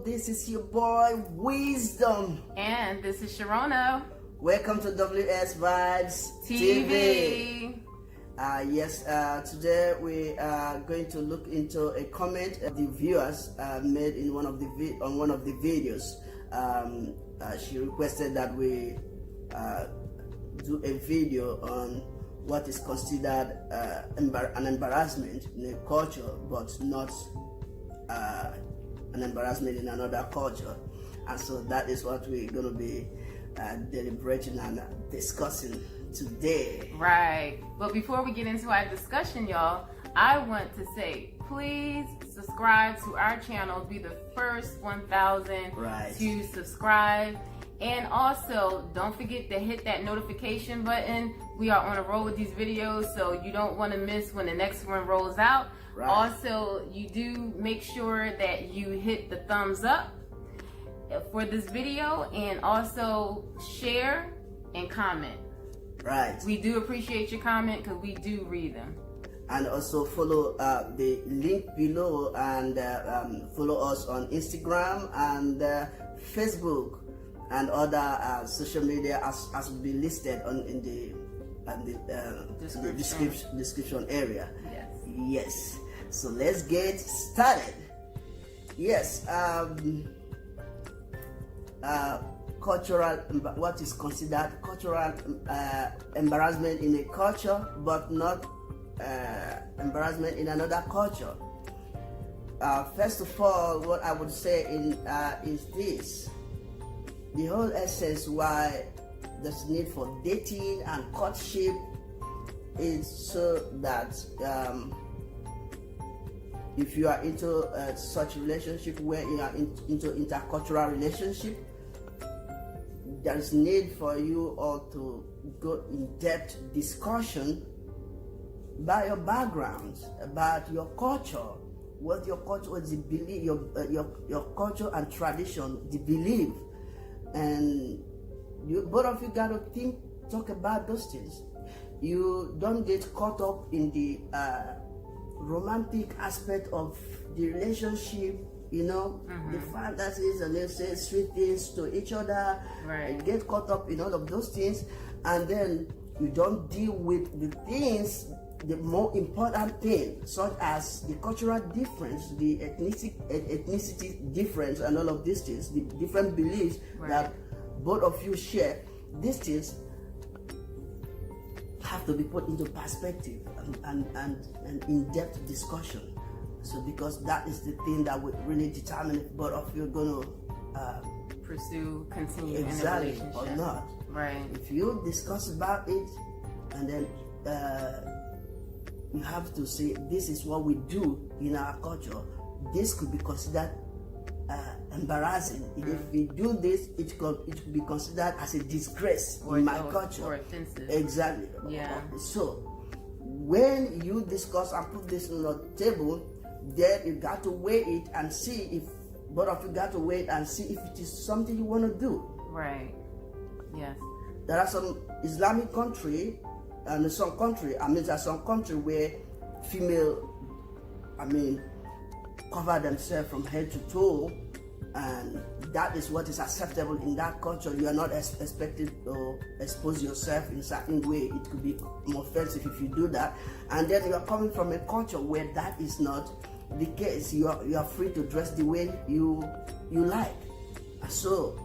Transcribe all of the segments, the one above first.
This is your boy Wisdom. And this is Sharona. Welcome to WS Vibes TV. Today we are going to look into a comment the viewers made in one of the videos. She requested that we do a video on what is considered an embarrassment in a culture, but not an embarrassment in another culture. And so that is what we're going to be deliberating and discussing today. Right. But before we get into our discussion, y'all, I want to say, please subscribe to our channel. Be the first 1,000 to subscribe. And also, don't forget to hit that notification button. We are on a roll with these videos, so you don't want to miss when the next one rolls out. Right. Also, you do make sure that you hit the thumbs up for this video, and also share and comment. Right. We do appreciate your comment because we do read them. And also follow the link below, and follow us on Instagram and Facebook and other social media as will be listed in the description area. Yes. So let's get started. Yes. Cultural, what is considered cultural embarrassment in a culture, but not embarrassment in another culture. First of all, what I would say is this: the whole essence why there's need for dating and courtship is so that if you are into such relationship where you are into intercultural relationship, there is need for you all to go in depth discussion about your background, about your culture, what your culture, what the belief, your culture and tradition, the belief, and both of you got to talk about those things. You don't get caught up in the romantic aspect of the relationship, the fantasies, and they say sweet things to each other. Right. You get caught up in all of those things, and then you don't deal with the things, the more important thing, such as the cultural difference, the ethnicity difference, and all of these things, the different beliefs that both of you share. These things have to be put into perspective and in-depth discussion. So because that is the thing that would really determine if both of you are going to continue in a relationship or not. Right. If you discuss about it, and then you have to say, this is what we do in our culture, this could be considered embarrassing. If we do this, it could be considered as a disgrace in my culture. Or offensive. Exactly. Yeah. So when you discuss and put this on the table, then you got to weigh it and see if both of you got to weigh it and see if it is something you want to do. Right. Yes. There are some Islamic country, and there's some country where female, cover themselves from head to toe, and that is what is acceptable in that culture. You are not expected to expose yourself in a certain way. It could be more offensive if you do that. And then you are coming from a culture where that is not the case. You are free to dress the way you like. So,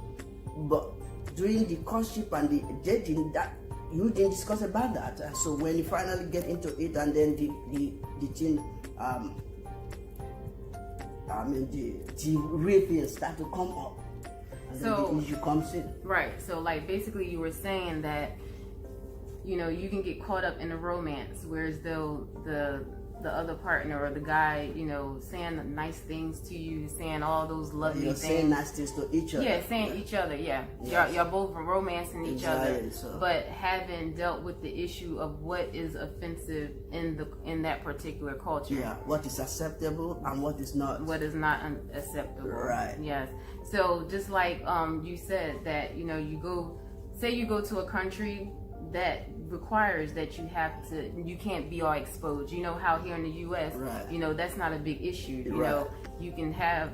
but during the courtship and the dating, that you didn't discuss about that. So when you finally get into it, and then the thing, the real things start to come up, and then the issue comes in. Right. So like basically you were saying that, you can get caught up in a romance, whereas though the other partner or the guy, saying nice things to you, saying all those lovely things. Saying nice things to each other. Yeah, saying each other, yeah. Yes. Y'all both romancing each other, so. But haven't dealt with the issue of what is offensive in that particular culture. Yeah, what is acceptable and what is not. What is not acceptable. Right. Yes. So just like you said that, you go to a country that requires that you can't be all exposed. You know how here in the U.S., that's not a big issue. You know, you can have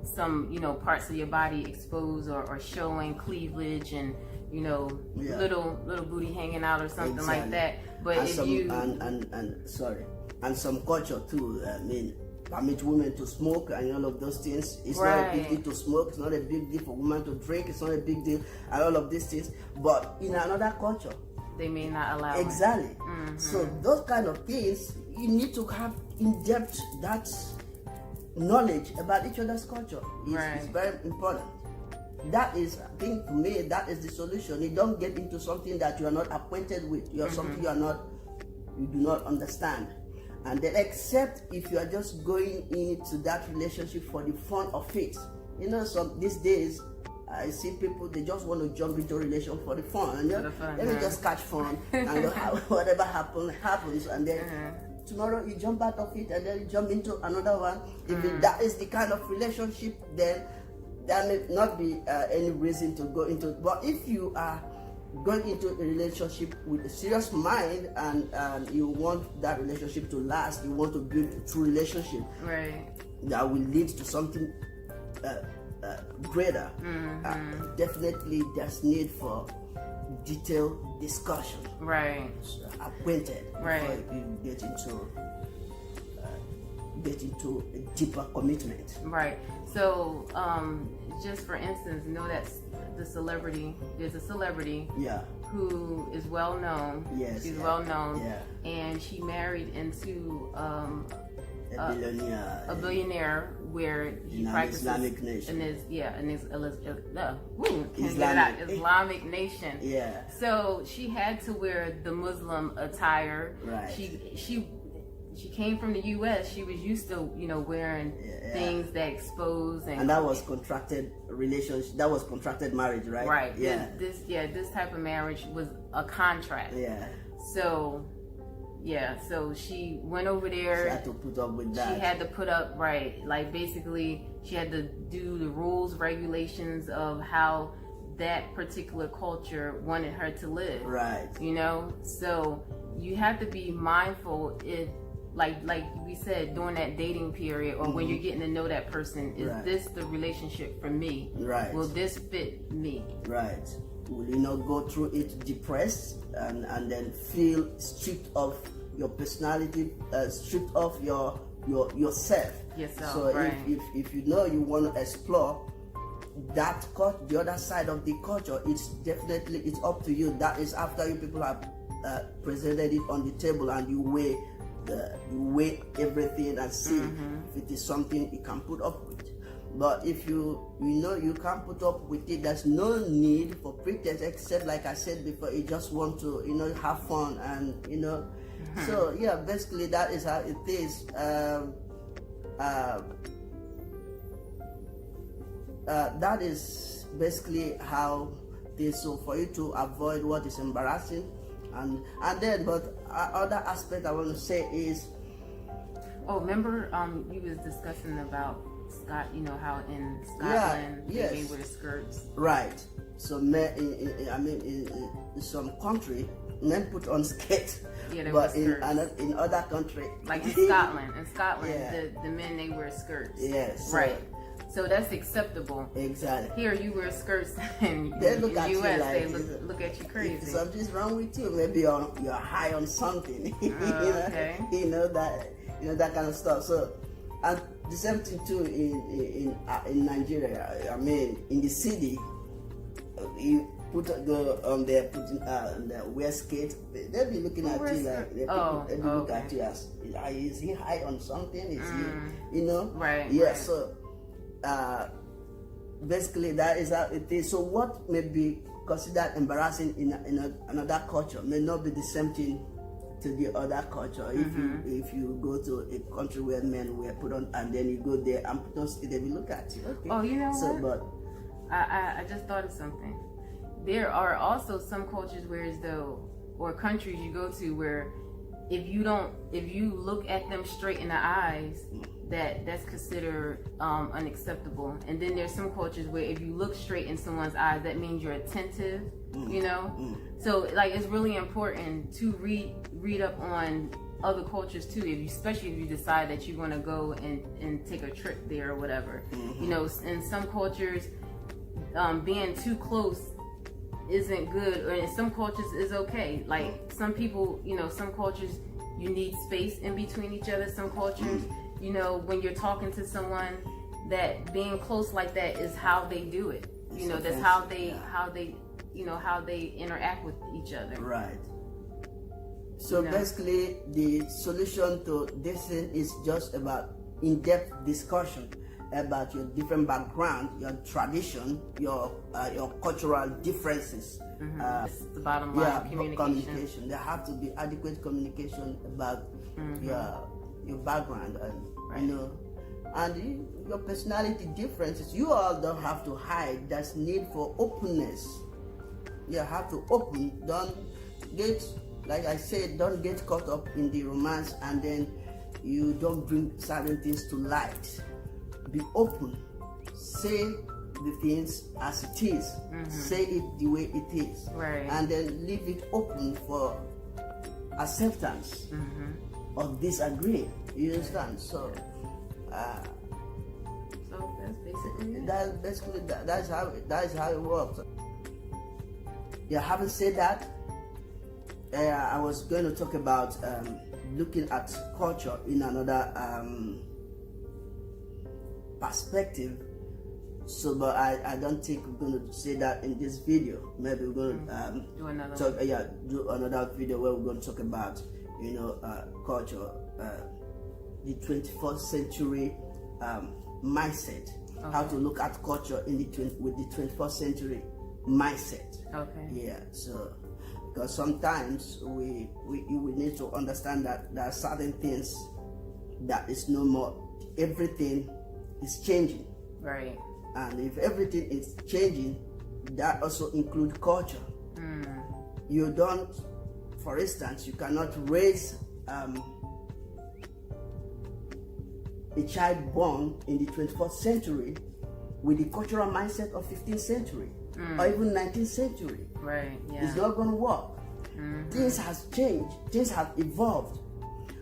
some, you know, parts of your body exposed or showing cleavage and, you know, little booty hanging out or something like that. But and if some, you and some culture too. I mean, permit women to smoke and all of those things. It's not a big deal to smoke. It's not a big deal for women to drink. It's not a big deal and all of these things. But in another culture, they may not allow exactly. it. Mm-hmm. So those kind of things, you need to have in depth that knowledge about each other's culture. It's very important. That is, I think, for me, that is the solution. You don't get into something that you are not acquainted with. You're something you do not understand. And then, except if you are just going into that relationship for the fun of it. You know, these days, I see people, they just want to jump into a relation for the fun. And let me just catch fun, and whatever happens. And then tomorrow you jump out of it, and then you jump into another one. If that is the kind of relationship, then there may not be any reason to go into it. But if you are going into a relationship with a serious mind and you want that relationship to last, you want to build a true relationship that will lead to something greater, definitely there's need for detailed discussion, acquainted, before you get into a deeper commitment. So just for instance, know that there's a celebrity who is well known. She's well known, and she married into a billionaire where he practices Islamic nation. Islamic nation. So she had to wear the Muslim attire. She came from the U.S. She was used to, you know, wearing things that expose and that was contracted relationship. That was contracted marriage, right? This type of marriage was a contract. So she went over there. She had to put up with that. She had to put up, like basically she had to do the rules, regulations of how that particular culture wanted her to live. You know, so you have to be mindful if, like we said, during that dating period or when you're getting to know that person, is this the relationship for me? Will this fit me? Will you not go through it depressed and then feel stripped of your personality, stripped of yourself? So if you know you want to explore that the other side of the culture, it's up to you. That is after you people have presented it on the table and you weigh everything and see if it is something you can put up with. But if you know you can't put up with it, there's no need for pretense, except like I said before, you just want to, you know, have fun and, you know. So yeah, basically that is how it is. That is basically how it is. So for you to avoid what is embarrassing, and then, but other aspect I want to say is, remember you was discussing about you know how in Scotland they wear skirts, so men in some country men put on skirts, but in other country, like in Scotland the men, they wear skirts. So that's acceptable. Exactly. Here you wear skirts in the US, they look at you crazy. Something's wrong with you. Maybe you're high on something. You know that kind of stuff. So, and the same thing too in Nigeria. I mean, in the city, you put the wear skate. They'll be looking at you like they look at you as, is he high on something? Is he, you know? So. Basically that is how it is. So what may be considered embarrassing in another culture may not be the same thing to the other culture. If you go to a country where men were put on and then you go there and put on skate, they will look at you. You know what? But I just thought of something. There are also some cultures or countries you go to where if you look at them straight in the eyes, that's considered unacceptable. And then there's some cultures where if you look straight in someone's eyes, that means you're attentive, you know. So like it's really important to read up on other cultures too, especially if you decide that you're going to go and take a trip there or whatever. You know, in some cultures, being too close isn't good, or in some cultures is okay. Like some people, you know, some cultures you need space in between each other. Some cultures, you know, when you're talking to someone, that being close like that is how they do it. You know, that's how they you know, how they interact with each other. Right. So basically, the solution to this thing is just about in-depth discussion about your different background, your tradition, your cultural differences. It's the bottom line. Communication. There have to be adequate communication about your background, and you know, and your personality differences. You all don't have to hide. There's need for openness. You have to open. Don't get, like I said, don't get caught up in the romance and then you don't bring certain things to light. Be open. Say the things as it is. Say it the way it is. Right. And then leave it open for acceptance or disagreeing. You understand? So that's basically it. That's how it works. Yeah, having said that, I was going to talk about looking at culture in another perspective. So, but I don't think we're going to say that in this video. Maybe we're going to do another do another video where we're going to talk about, you know, culture, the 21st century mindset, how to look at culture in with the 21st century mindset. Okay. Yeah. So, because sometimes we need to understand that there are certain things that is no more. Everything is changing. Right. And if everything is changing, that also includes culture. You don't, for instance, you cannot raise a child born in the 21st century with the cultural mindset of 15th century or even 19th century. Right. Yeah. It's not going to work. Things have changed. Things have evolved.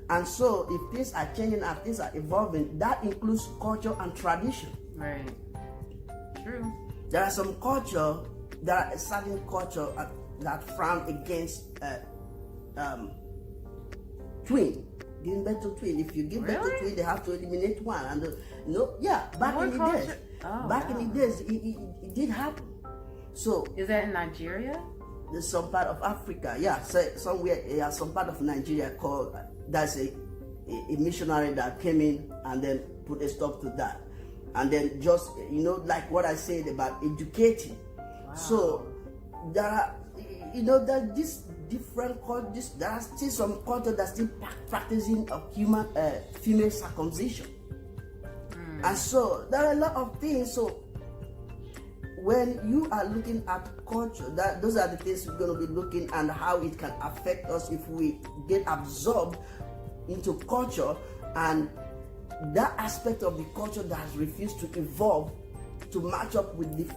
And so if things are changing and things are evolving, that includes culture and tradition. Right. True. There are some culture, there are a certain culture that frown against twin, giving birth to twin. If you give birth to twin, they have to eliminate one. And back in the days, in the days, it did happen. So is that in Nigeria? There's some part of Africa, somewhere, some part of Nigeria called. That's a missionary that came in and then put a stop to that. And then just, you know, like what I said about educating. Wow. So there are, you know, that this different cultures, there are still some culture that's still practicing of female circumcision. And so there are a lot of things. So when you are looking at culture, those are the things we're going to be looking and how it can affect us if we get absorbed into culture, and that aspect of the culture that has refused to evolve to match up with the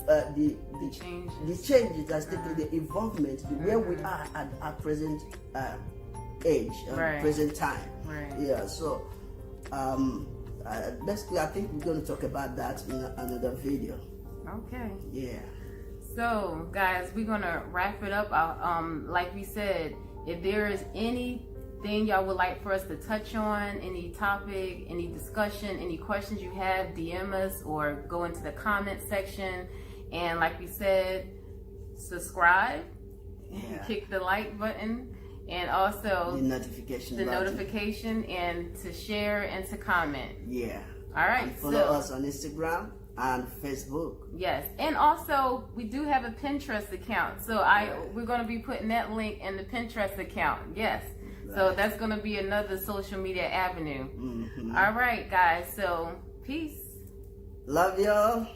changes that's taking the involvement, where we are at present age, present time. Right. Yeah. So basically, I think we're going to talk about that in another video. Okay. Yeah. So, guys, we're gonna wrap it up. Like we said, if there is anything y'all would like for us to touch on, any topic, any discussion, any questions you have, DM us or go into the comment section. And like we said, subscribe, click the like button, and also the notification and to share and to comment. Yeah. All right. And follow us on Instagram and Facebook. Yes, and also we do have a Pinterest account, so we're going to be putting that link in the Pinterest account. Yes, so that's going to be another social media avenue. All right, guys, so peace. Love y'all.